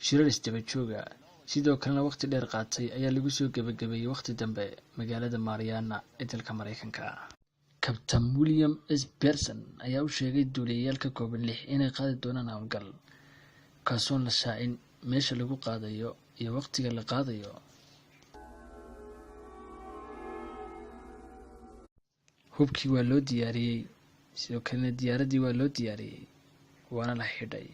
shirar isdaba jooga sidoo kalena waqti dheer qaatay ayaa lagu soo gabagabeeyey waqti dambe magaalada Mariana ee dalka Mareykanka. Kabtan William S. Pearson ayaa u sheegay duuliyayaal ka kooban 6 inay qaadi doonaan hawlgal kaasoo la shaacin meesha lagu qaadayo iyo waqtiga la qaadayo. hubkii waa loo diyaariyey sidoo kalena diyaaradii waa loo diyaariyey waana la xidhay.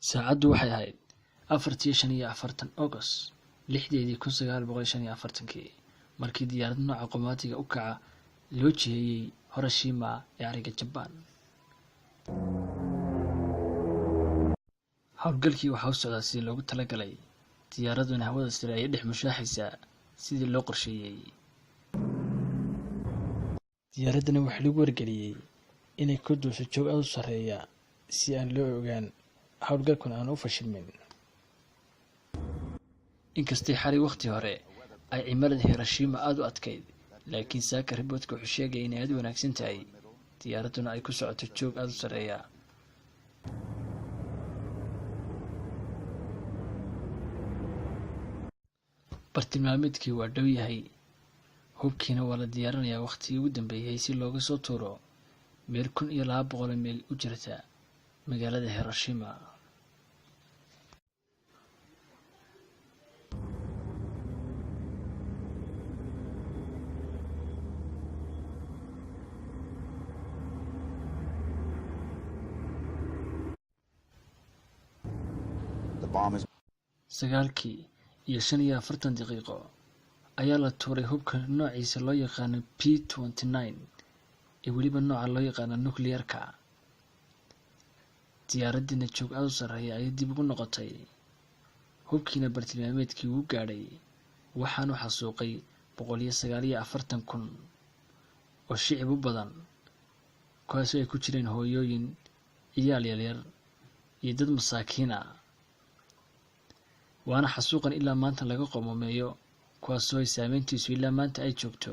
saacaddu waxay ahayd 4:45 August 1945 markii diyaarad nooca qomaatiga u kaca loo jiheeyey Hiroshima ee ariga Japan. hawlgalkii waxaa u socdaa sidii loogu talagalay, diyaaraduna hawada sare ayay dhex mushaaxaysaa sidii loo qorsheeyey. diyaaradana waxaa lagu wargeliyey inay ku duusho joog aad u sarreeya si aan loo ogaan hawlgalkuna aan u fashilmin. inkastay xalay waqti hore ay cimilada Hiroshima aad u adkayd, laakiin saaka riboodka wuxuu sheegay inay aad u wanaagsan tahay, diyaaraduna ay ku socoto joog aad u sarreeya. bartilmaameedkii waa dhow yahay, hubkiina waa la diyaarinayaa waqtigii ugu dambeeyay si looga soo tuuro meel 1200 mayl u jirta magaalada Hiroshima. sagaalkii iyo 45 daqiiqo ayaa la tuuray hubka noociisa loo yaqaano P-29 ee weliba nooca loo yaqaano nuclearka. diyaaradina joog aad u sarreeya ayay dib ugu noqotay, hubkiina bartilmaameedkii wuu gaadhay, waxaanu xasuuqay 149,000 oo shicib u badan, kuwaasoo ay ku jireen hooyooyin, ciyaal yaryar iyo dad masaakiin ah. waana xasuuqan ilaa maanta laga qomomeeyo, kuwaasoo ay saameyntiisu ilaa maanta ay joogto.